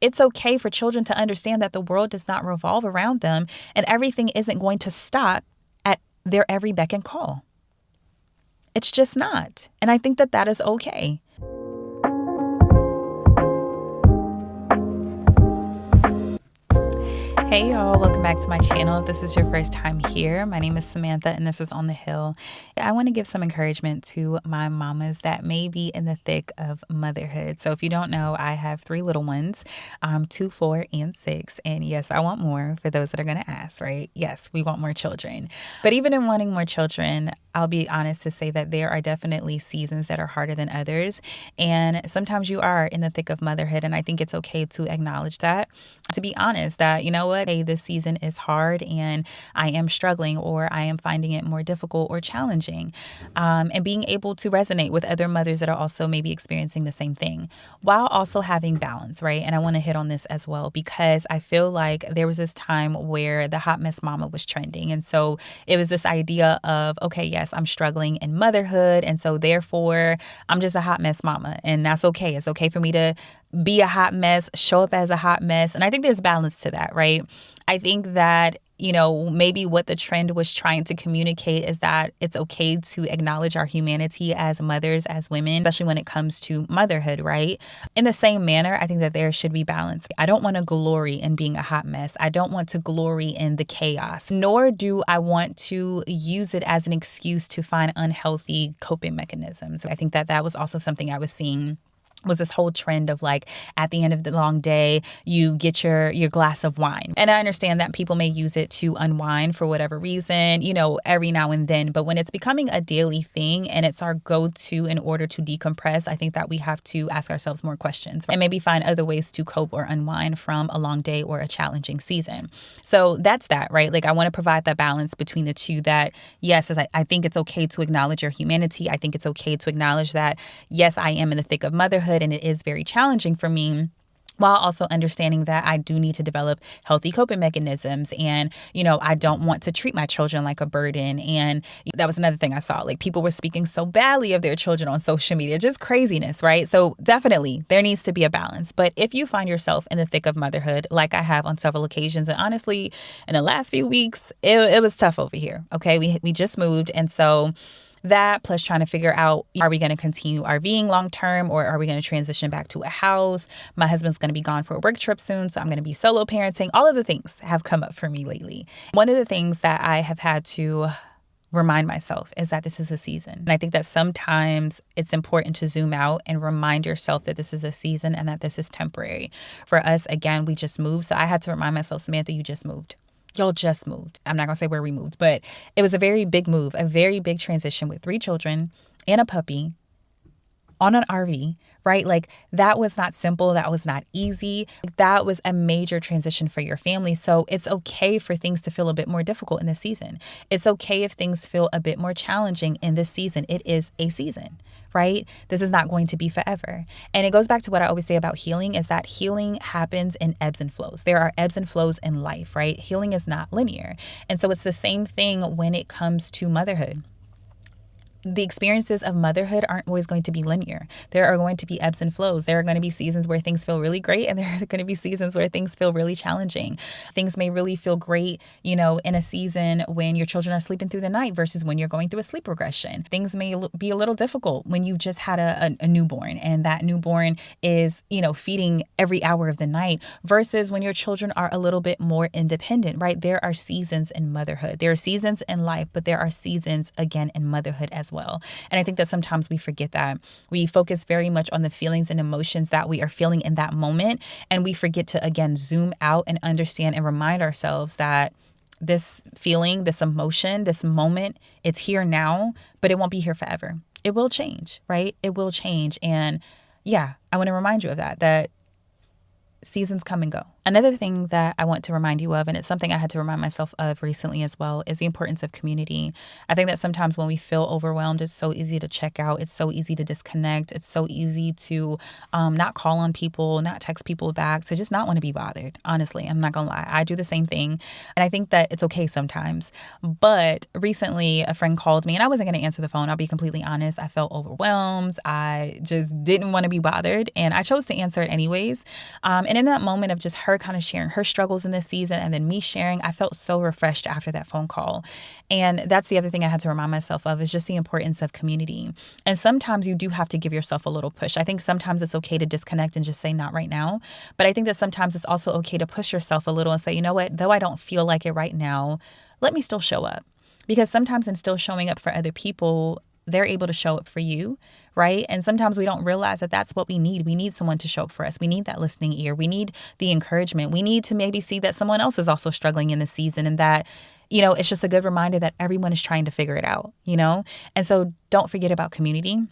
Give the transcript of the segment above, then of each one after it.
it's okay for children to understand that the world does not revolve around them and everything isn't going to stop at their every beck and call. It's just not. And I think that that is okay. Hey y'all, welcome back to my channel. If this is your first time here, my name is Samantha and this is On the Hill. I want to give some encouragement to my mamas that may be in the thick of motherhood. So if you don't know, I have 3 little ones, 2, 4, and 6. And yes, I want more for those that are going to ask, right? Yes, we want more children. But even in wanting more children, I'll be honest to say that there are definitely seasons that are harder than others. And sometimes you are in the thick of motherhood. And I think it's okay to acknowledge that, to be honest, that, you know what, hey, this season is hard and I am struggling or I am finding it more difficult or challenging. And being able to resonate with other mothers that are also maybe experiencing the same thing while also having balance, right? And I want to hit on this as well because I feel like there was this time where the hot mess mama was trending. And so it was this idea of, okay, yes, I'm struggling in motherhood. And so therefore I'm just a hot mess mama. And that's okay. It's okay for me to be a hot mess, show up as a hot mess. And I think there's balance to that, right? I think that, you know, maybe what the trend was trying to communicate is that it's okay to acknowledge our humanity as mothers, as women, especially when it comes to motherhood, right? In the same manner, I think that there should be balance. I don't want to glory in being a hot mess. I don't want to glory in the chaos, nor do I want to use it as an excuse to find unhealthy coping mechanisms. I think that that was also something I was seeing, was this whole trend of like at the end of the long day, you get your glass of wine. And I understand that people may use it to unwind for whatever reason, you know, every now and then. But when it's becoming a daily thing and it's our go-to in order to decompress, I think that we have to ask ourselves more questions and maybe find other ways to cope or unwind from a long day or a challenging season. So that's that, right? Like I want to provide that balance between the two that, yes, I think it's okay to acknowledge your humanity. I think it's okay to acknowledge that, yes, I am in the thick of motherhood and it is very challenging for me, while also understanding that I do need to develop healthy coping mechanisms. And, you know, I don't want to treat my children like a burden. And that was another thing I saw. Like people were speaking so badly of their children on social media, just craziness, right? So definitely there needs to be a balance. But if you find yourself in the thick of motherhood, like I have on several occasions, and honestly, in the last few weeks, it was tough over here. Okay. We just moved. And so that plus trying to figure out, are we going to continue RVing long term or are we going to transition back to a house? My husband's going to be gone for a work trip soon, so I'm going to be solo parenting. All of the things have come up for me lately. One of the things that I have had to remind myself is that this is a season. And I think that sometimes it's important to zoom out and remind yourself that this is a season and that this is temporary. For us, again, we just moved. So I had to remind myself, Samantha, you just moved. Y'all just moved. I'm not going to say where we moved, but it was a very big move, a very big transition with 3 children and a puppy on an RV, right? Like that was not simple. That was not easy. That was a major transition for your family. So it's okay for things to feel a bit more difficult in this season. It's okay if things feel a bit more challenging in this season. It is a season, right? This is not going to be forever. And it goes back to what I always say about healing is that healing happens in ebbs and flows. There are ebbs and flows in life, right? Healing is not linear. And so it's the same thing when it comes to motherhood. The experiences of motherhood aren't always going to be linear. There are going to be ebbs and flows. There are going to be seasons where things feel really great, and there are going to be seasons where things feel really challenging. Things may really feel great, you know, in a season when your children are sleeping through the night versus when you're going through a sleep regression. Things may be a little difficult when you just had a newborn, and that newborn is, you know, feeding every hour of the night versus when your children are a little bit more independent, right? There are seasons in motherhood. There are seasons in life, but there are seasons, again, in motherhood as well. And I think that sometimes we forget that. We focus very much on the feelings and emotions that we are feeling in that moment. And we forget to, again, zoom out and understand and remind ourselves that this feeling, this emotion, this moment, it's here now, but it won't be here forever. It will change, right? It will change. And yeah, I want to remind you of that seasons come and go. Another thing that I want to remind you of, and it's something I had to remind myself of recently as well, is the importance of community. I think that sometimes when we feel overwhelmed, it's so easy to check out. It's so easy to disconnect. It's so easy to not call on people, not text people back, to just not want to be bothered. Honestly, I'm not going to lie. I do the same thing. And I think that it's okay sometimes. But recently, a friend called me and I wasn't going to answer the phone. I'll be completely honest. I felt overwhelmed. I just didn't want to be bothered. And I chose to answer it anyways. And in that moment of just her kind of sharing her struggles in this season and then me sharing, I felt so refreshed after that phone call. And that's the other thing I had to remind myself of, is just the importance of community. And sometimes you do have to give yourself a little push. I think sometimes it's okay to disconnect and just say not right now. But I think that sometimes it's also okay to push yourself a little and say, you know what, though I don't feel like it right now, let me still show up. Because sometimes in still showing up for other people, they're able to show up for you, right? And sometimes we don't realize that that's what we need. We need someone to show up for us. We need that listening ear. We need the encouragement. We need to maybe see that someone else is also struggling in the season, and that, it's just a good reminder that everyone is trying to figure it out, And so don't forget about community.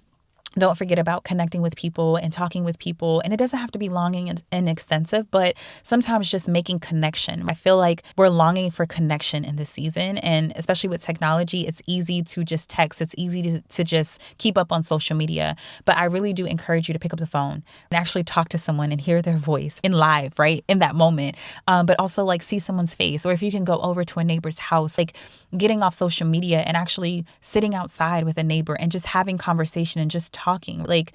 Don't forget about connecting with people and talking with people. And it doesn't have to be long and extensive, but sometimes just making connection. I feel like we're longing for connection in this season. And especially with technology, it's easy to just text. It's easy to just keep up on social media. But I really do encourage you to pick up the phone and actually talk to someone and hear their voice in live, right? In that moment. But also like see someone's face. Or if you can go over to a neighbor's house, like getting off social media and actually sitting outside with a neighbor and just having conversation and just talking. Like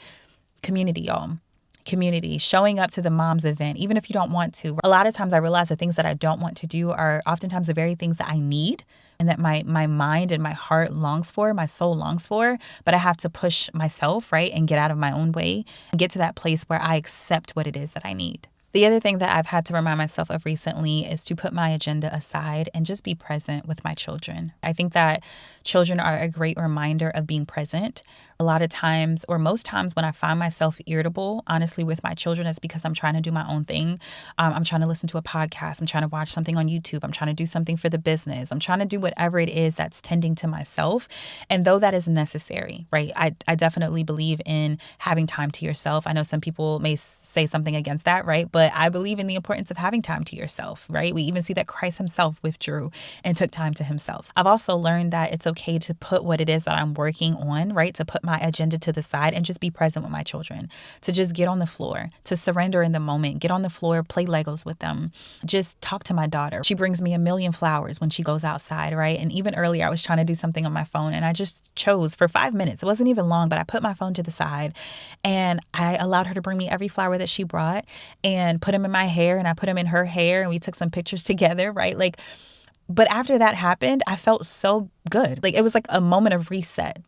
community, y'all. Community, showing up to the mom's event, even if you don't want to. A lot of times I realize the things that I don't want to do are oftentimes the very things that I need and that my mind and my heart longs for, my soul longs for, but I have to push myself, right, and get out of my own way and get to that place where I accept what it is that I need. The other thing that I've had to remind myself of recently is to put my agenda aside and just be present with my children. I think that children are a great reminder of being present. A lot of times, or most times, when I find myself irritable, honestly, with my children, it's because I'm trying to do my own thing. I'm trying to listen to a podcast. I'm trying to watch something on YouTube. I'm trying to do something for the business. I'm trying to do whatever it is that's tending to myself. And though that is necessary, right, I definitely believe in having time to yourself. I know some people may say something against that, right? But I believe in the importance of having time to yourself, right? We even see that Christ himself withdrew and took time to himself. I've also learned that it's okay to put what it is that I'm working on, right? To put my agenda to the side and just be present with my children, to just get on the floor, to surrender in the moment, get on the floor, play Legos with them, just talk to my daughter. She brings me a million flowers when she goes outside, right? And even earlier, I was trying to do something on my phone and I just chose for 5 minutes. It wasn't even long, but I put my phone to the side and I allowed her to bring me every flower that she brought and put them in my hair, and I put them in her hair, and we took some pictures together, right? But after that happened, I felt so good. It was like a moment of reset.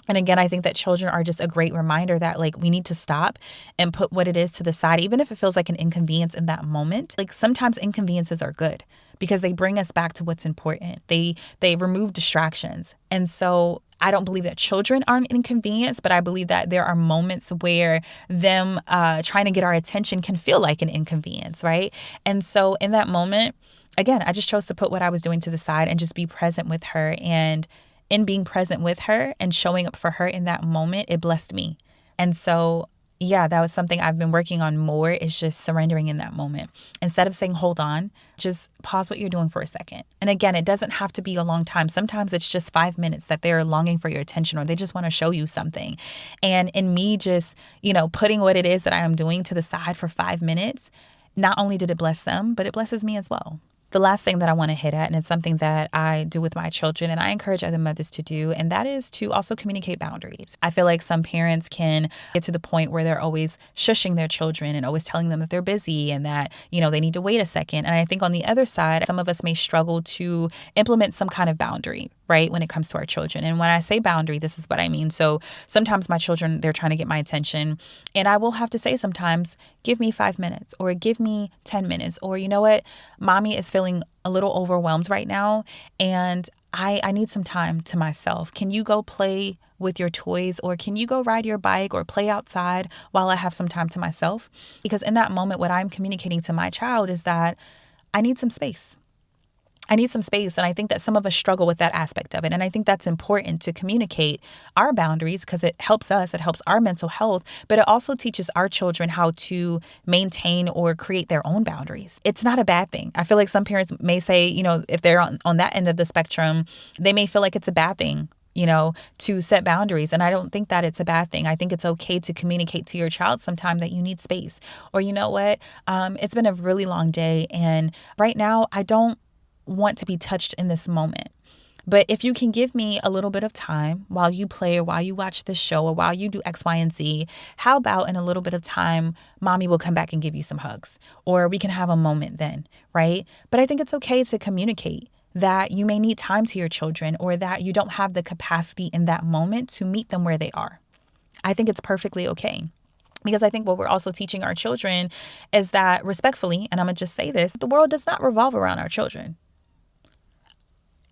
And again, I think that children are just a great reminder that we need to stop and put what it is to the side, even if it feels like an inconvenience in that moment. Sometimes inconveniences are good because they bring us back to what's important. They remove distractions. And so I don't believe that children are an inconvenience, but I believe that there are moments where them trying to get our attention can feel like an inconvenience, right? And so in that moment, again, I just chose to put what I was doing to the side and just be present with her. And in being present with her and showing up for her in that moment, it blessed me. And so, yeah, that was something I've been working on more, is just surrendering in that moment. Instead of saying, hold on, just pause what you're doing for a second. And again, it doesn't have to be a long time. Sometimes it's just 5 minutes that they're longing for your attention, or they just want to show you something. And in me just, putting what it is that I am doing to the side for 5 minutes, not only did it bless them, but it blesses me as well. The last thing that I want to hit at, and it's something that I do with my children and I encourage other mothers to do, and that is to also communicate boundaries. I feel like some parents can get to the point where they're always shushing their children and always telling them that they're busy and that, they need to wait a second. And I think on the other side, some of us may struggle to implement some kind of boundary, right, when it comes to our children. And when I say boundary, this is what I mean. So sometimes my children, they're trying to get my attention, and I will have to say sometimes, give me 5 minutes or give me 10 minutes, or you know what, mommy is feeling a little overwhelmed right now and I need some time to myself. Can you go play with your toys, or can you go ride your bike or play outside while I have some time to myself? Because in that moment, what I'm communicating to my child is that I need some space. I need some space. And I think that some of us struggle with that aspect of it. And I think that's important to communicate our boundaries because it helps us, it helps our mental health, but it also teaches our children how to maintain or create their own boundaries. It's not a bad thing. I feel like some parents may say, if they're on that end of the spectrum, they may feel like it's a bad thing, to set boundaries. And I don't think that it's a bad thing. I think it's okay to communicate to your child sometime that you need space. Or you know what? It's been a really long day. And right now, I don't want to be touched in this moment. But if you can give me a little bit of time while you play or while you watch this show or while you do X, Y, and Z, how about in a little bit of time, mommy will come back and give you some hugs, or we can have a moment then, right? But I think it's okay to communicate that you may need time to your children or that you don't have the capacity in that moment to meet them where they are. I think it's perfectly okay. Because I think what we're also teaching our children is that respectfully, and I'm going to just say this, the world does not revolve around our children.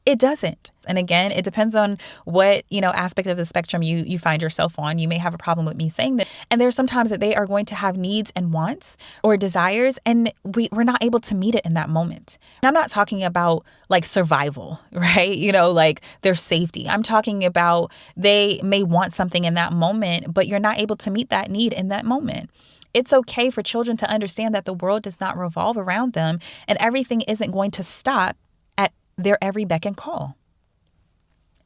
It doesn't. And again, it depends on what, aspect of the spectrum you find yourself on. You may have a problem with me saying that. And there's sometimes that they are going to have needs and wants or desires, and we're not able to meet it in that moment. And I'm not talking about like survival, right? Like their safety. I'm talking about they may want something in that moment, but you're not able to meet that need in that moment. It's okay for children to understand that the world does not revolve around them and everything isn't going to stop at their every beck and call.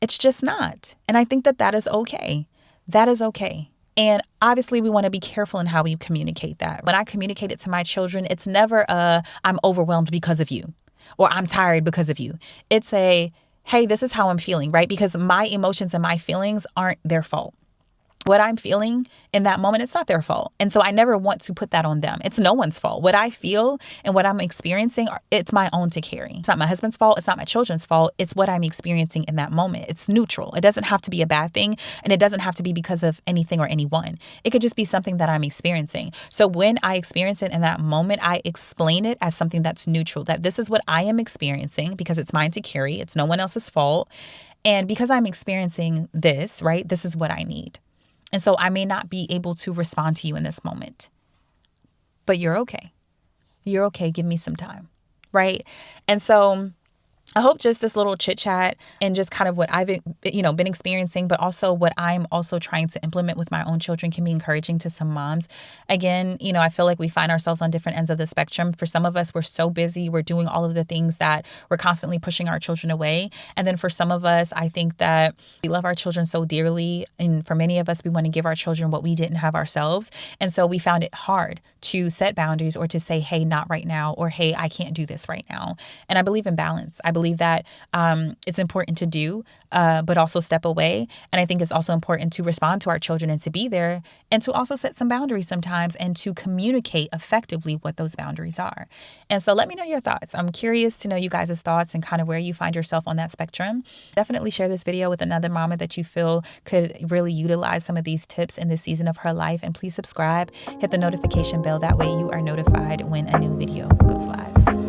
It's just not. And I think that is okay. That is okay. And obviously we want to be careful in how we communicate that. When I communicate it to my children, it's never I'm overwhelmed because of you or I'm tired because of you. It's hey, this is how I'm feeling, right? Because my emotions and my feelings aren't their fault. What I'm feeling in that moment, it's not their fault. And so I never want to put that on them. It's no one's fault. What I feel and what I'm experiencing, it's my own to carry. It's not my husband's fault. It's not my children's fault. It's what I'm experiencing in that moment. It's neutral. It doesn't have to be a bad thing. And it doesn't have to be because of anything or anyone. It could just be something that I'm experiencing. So when I experience it in that moment, I explain it as something that's neutral, that this is what I am experiencing because it's mine to carry. It's no one else's fault. And because I'm experiencing this, right, this is what I need. And so I may not be able to respond to you in this moment, but you're okay. You're okay. Give me some time, right? And so I hope just this little chit chat and just kind of what I've, been experiencing, but also what I'm also trying to implement with my own children can be encouraging to some moms. Again, I feel like we find ourselves on different ends of the spectrum. For some of us, we're so busy. We're doing all of the things that we're constantly pushing our children away. And then for some of us, I think that we love our children so dearly. And for many of us, we want to give our children what we didn't have ourselves. And so we found it hard to set boundaries or to say, hey, not right now, or hey, I can't do this right now. And I believe in balance. I believe that it's important to do, but also step away. And I think it's also important to respond to our children and to be there and to also set some boundaries sometimes and to communicate effectively what those boundaries are. And so let me know your thoughts. I'm curious to know you guys' thoughts and kind of where you find yourself on that spectrum. Definitely share this video with another mama that you feel could really utilize some of these tips in this season of her life. And please subscribe, hit the notification bell. That way you are notified when a new video goes live.